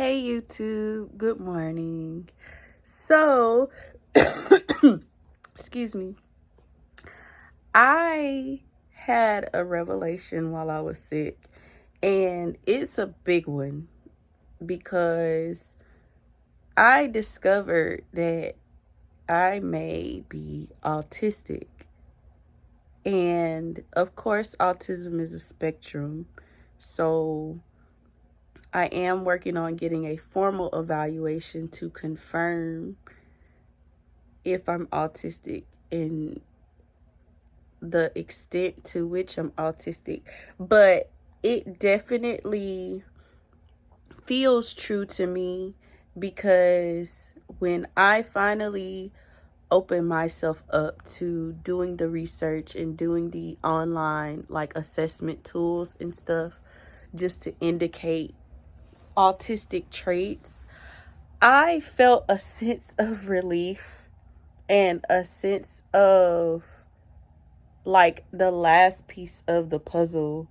Hey YouTube, good morning. So, excuse me. I had a revelation while I was sick, and it's a big one because I discovered that I may be autistic. And of course, autism is a spectrum. So, I am working on getting a formal evaluation to confirm if I'm autistic and the extent to which I'm autistic. But it definitely feels true to me because when I finally open myself up to doing the research and doing the online assessment tools and stuff just to indicate autistic traits, I felt a sense of relief and a sense of the last piece of the puzzle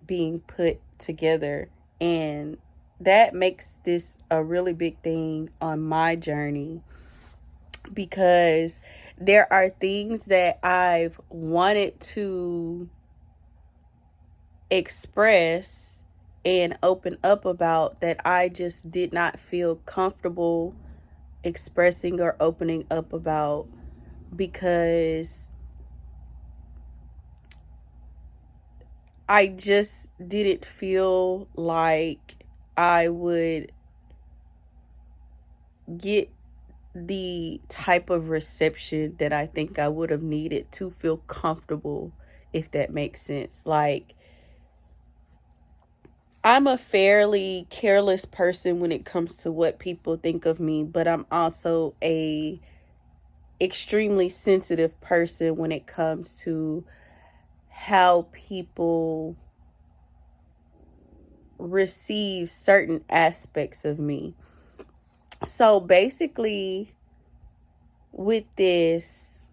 being put together. And that makes this a really big thing on my journey because there are things that I've wanted to express and open up about that I just did not feel comfortable expressing or opening up about because I just didn't feel like I would get the type of reception that I think I would have needed to feel comfortable, if that makes sense. I'm a fairly careless person when it comes to what people think of me, but I'm also a extremely sensitive person when it comes to how people receive certain aspects of me. So basically, with this,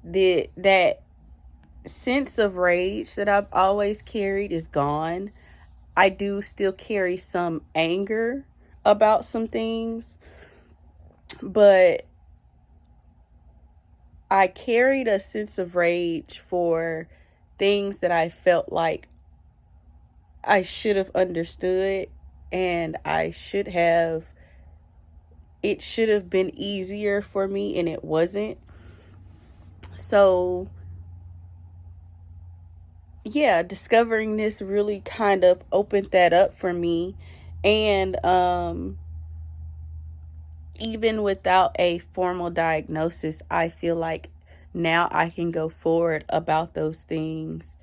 that sense of rage that I've always carried is gone. I do still carry some anger about some things, but I carried a sense of rage for things that I felt like I should have understood, and it should have been easier for me, and it wasn't. So yeah, discovering this really kind of opened that up for me. And even without a formal diagnosis, I feel like now I can go forward about those things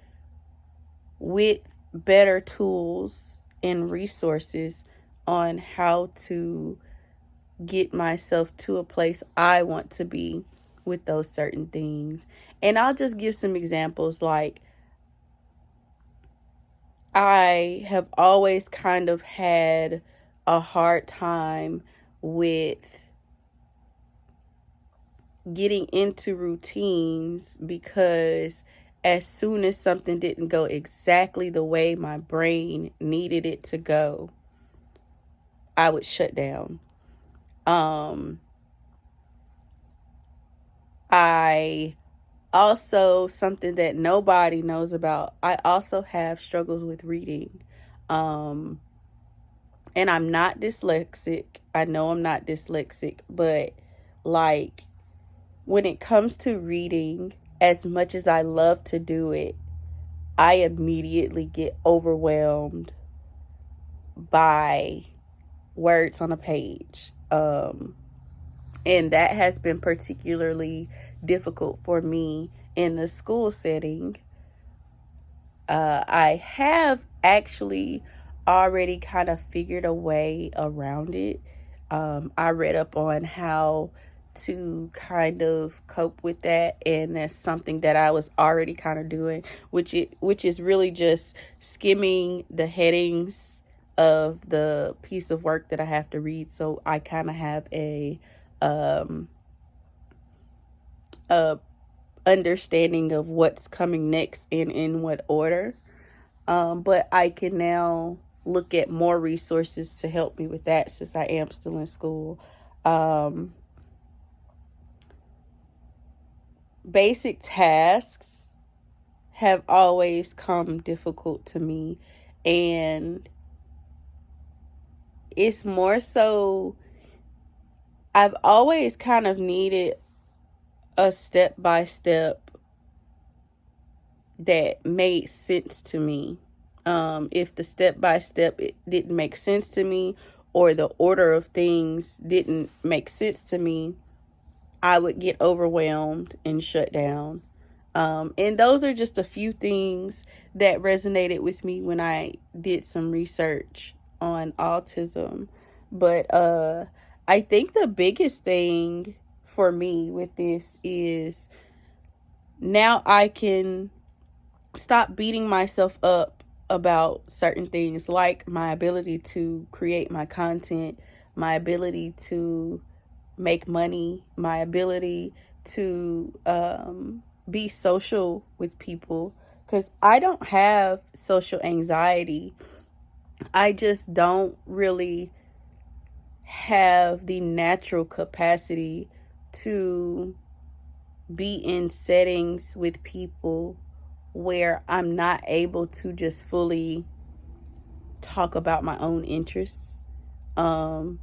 with better tools and resources on how to get myself to a place I want to be with those certain things. And I'll just give some examples. I have always kind of had a hard time with getting into routines because as soon as something didn't go exactly the way my brain needed it to go, I would shut down. I also, something that nobody knows about, I also have struggles with reading. Um, and I'm not dyslexic. I know I'm not dyslexic, but like when it comes to reading, as much as I love to do it, I immediately get overwhelmed by words on a page. And that has been particularly difficult for me in the school setting. I have actually already kind of figured a way around it. I read up on how to kind of cope with that, and that's something that I was already kind of doing, which is really just skimming the headings of the piece of work that I have to read, so I kind of have um a understanding of what's coming next and in what order. But I can now look at more resources to help me with that since I am still in school. Basic tasks have always come difficult to me, and it's more so I've always kind of needed a step by step that made sense to me. If the step by step it didn't make sense to me, or the order of things didn't make sense to me, I would get overwhelmed and shut down. And those are just a few things that resonated with me when I did some research on autism. But I think the biggest thing for me with this is now I can stop beating myself up about certain things, like my ability to create my content, my ability to make money, my ability to be social with people, because I don't have social anxiety. I just don't really have the natural capacity to be in settings with people where I'm not able to just fully talk about my own interests. I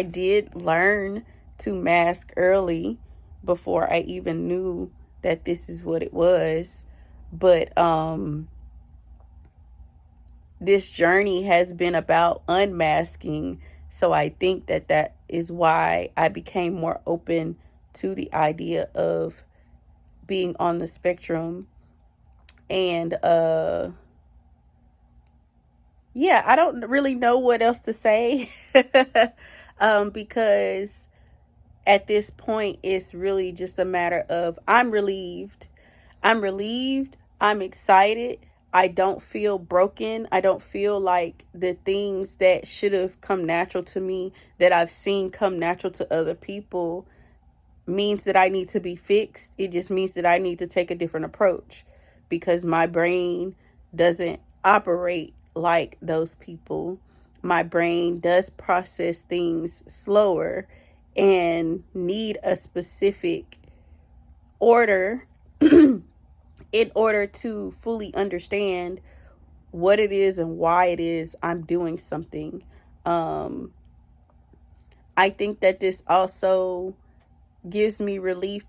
did learn to mask early before I even knew that this is what it was. But this journey has been about unmasking. So I think that that is why I became more open to the idea of being on the spectrum. And yeah, I don't really know what else to say. Because at this point it's really just a matter of I'm relieved. I'm excited. I don't feel broken. I don't feel like the things that should have come natural to me, that I've seen come natural to other people, means that I need to be fixed. It just means that I need to take a different approach, because my brain doesn't operate like those people. My brain does process things slower and need a specific order in order to fully understand what it is and why it is I'm doing something. I think that this also gives me relief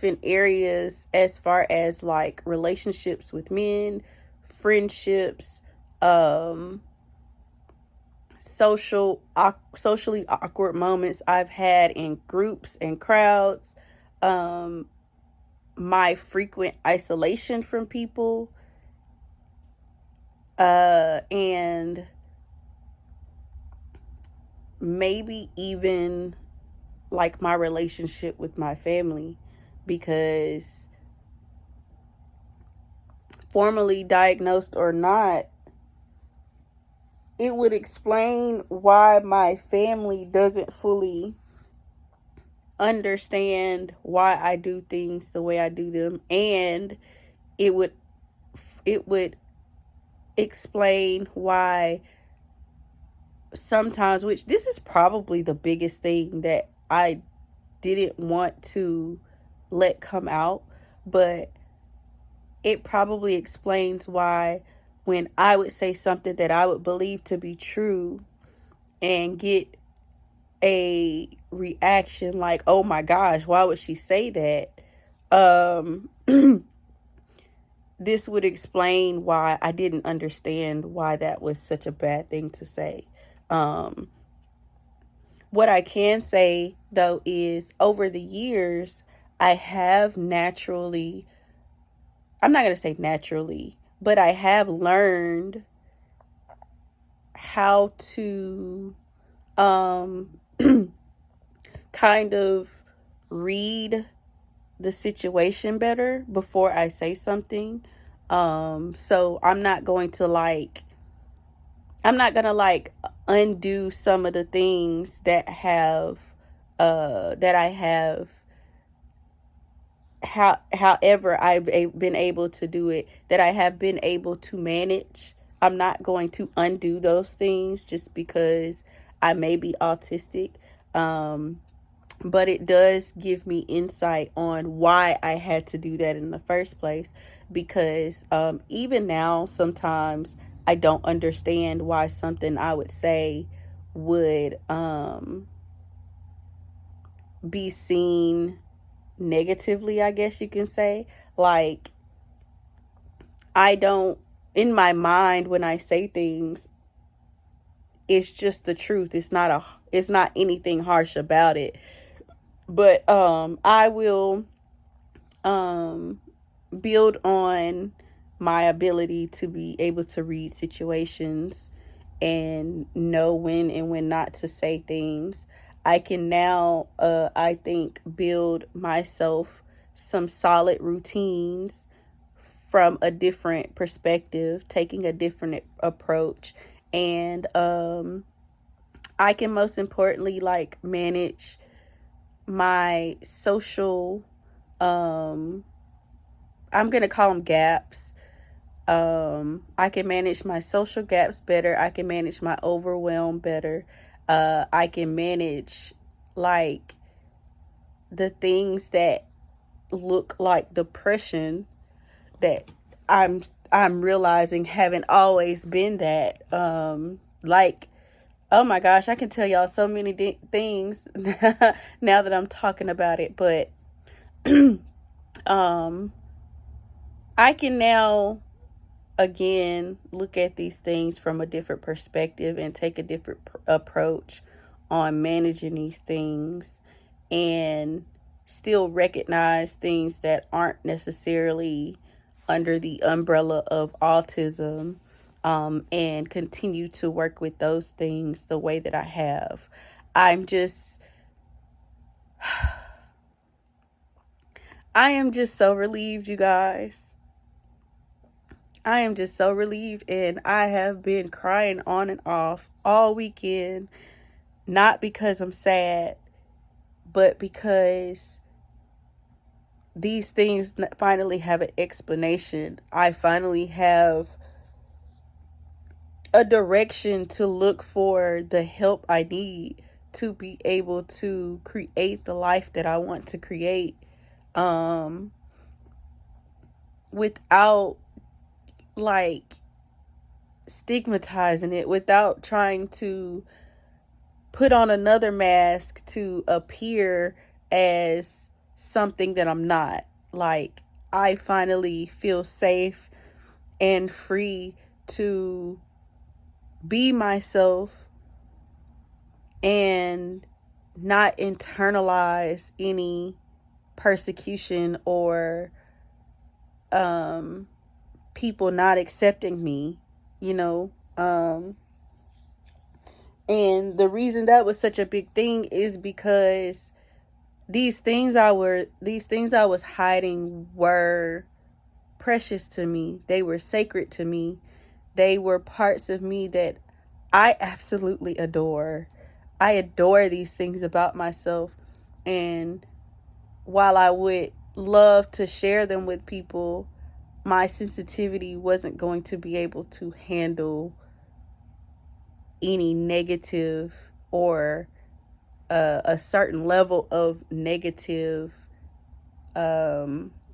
in areas as far as like relationships with men, friendships, socially awkward moments I've had in groups and crowds, my frequent isolation from people, and maybe even like my relationship with my family, because formally diagnosed or not, it would explain why my family doesn't fully understand why I do things the way I do them, and it would explain why sometimes, which this is probably the biggest thing that I didn't want to let come out, but it probably explains why when I would say something that I would believe to be true and get a reaction like, oh my gosh, why would she say that? This would explain why I didn't understand why that was such a bad thing to say. What I can say though is over the years, I have naturally, I'm not going to say naturally, but I have learned how to kind of read the situation better before I say something. So I'm not going to undo some of the things that I have however been able to do it, that I have been able to manage. I'm not going to undo those things just because I may be autistic. But it does give me insight on why I had to do that in the first place. Because even now, sometimes I don't understand why something I would say would be seen negatively, I guess you can say. Like, I don't, in my mind, when I say things, it's just the truth. It's not anything harsh about it. But I will um build on my ability to be able to read situations and know when and when not to say things. I can now, I think, build myself some solid routines from a different perspective, taking a different approach. And I can most importantly, like, manage my social, I'm going to call them gaps. I can manage my social gaps better. I can manage my overwhelm better. I can manage, like, the things that look like depression that I'm realizing haven't always been that. Like, oh my gosh, I can tell y'all so many things now that I'm talking about it. But um, I can now again look at these things from a different perspective and take a different approach on managing these things, and still recognize things that aren't necessarily under the umbrella of autism, and continue to work with those things the way that I have. I'm just I am just so relieved, you guys. I am just so relieved, and I have been crying on and off all weekend, not because I'm sad, but because these things finally have an explanation. I finally have a direction to look for the help I need to be able to create the life that I want to create, without, like, stigmatizing it, without trying to put on another mask to appear as something that I'm not. Like, I finally feel safe and free to be myself and not internalize any persecution or people not accepting me, you know. And the reason that was such a big thing is because these things I was hiding were precious to me. They were sacred to me. They were parts of me that I absolutely adore. I adore these things about myself. And while I would love to share them with people, my sensitivity wasn't going to be able to handle any negative or a certain level of negative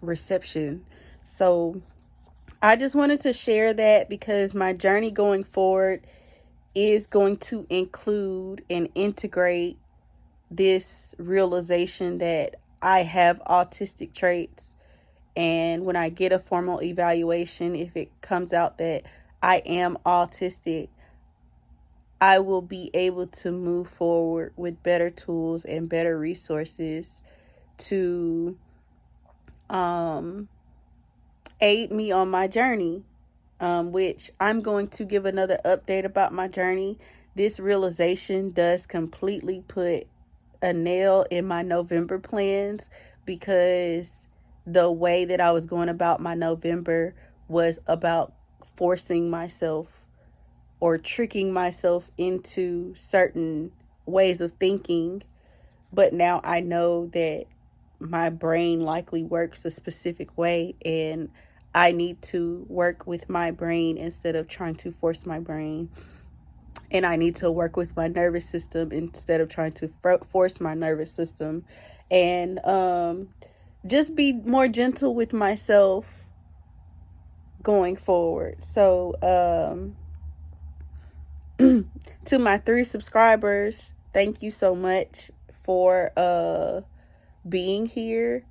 reception. So I just wanted to share that because my journey going forward is going to include and integrate this realization that I have autistic traits. And when I get a formal evaluation, if it comes out that I am autistic, I will be able to move forward with better tools and better resources to aid me on my journey, which I'm going to give another update about my journey. This realization does completely put a nail in my November plans, because the way that I was going about my November was about forcing myself or tricking myself into certain ways of thinking. But now I know that my brain likely works a specific way, and I need to work with my brain instead of trying to force my brain. And I need to work with my nervous system instead of trying to force my nervous system. And just be more gentle with myself going forward. So to my 3 subscribers, thank you so much for being here.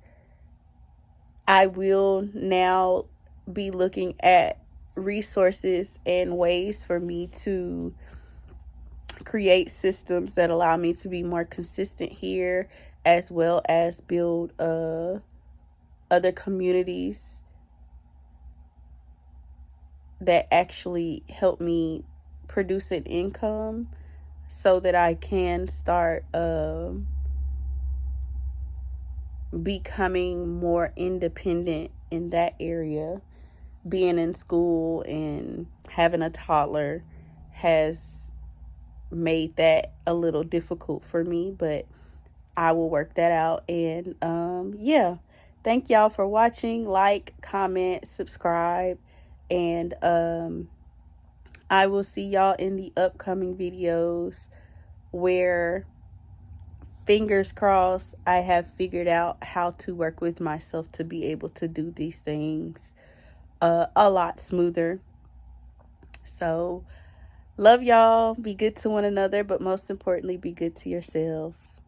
I will now be looking at resources and ways for me to create systems that allow me to be more consistent here, as well as build other communities that actually help me produce an income so that I can start becoming more independent in that area. Being in school and having a toddler has made that a little difficult for me, but I will work that out. And yeah, thank y'all for watching. Like, comment, subscribe, and I will see y'all in the upcoming videos where, fingers crossed, I have figured out how to work with myself to be able to do these things a lot smoother. So love y'all. Be good to one another, but most importantly, be good to yourselves.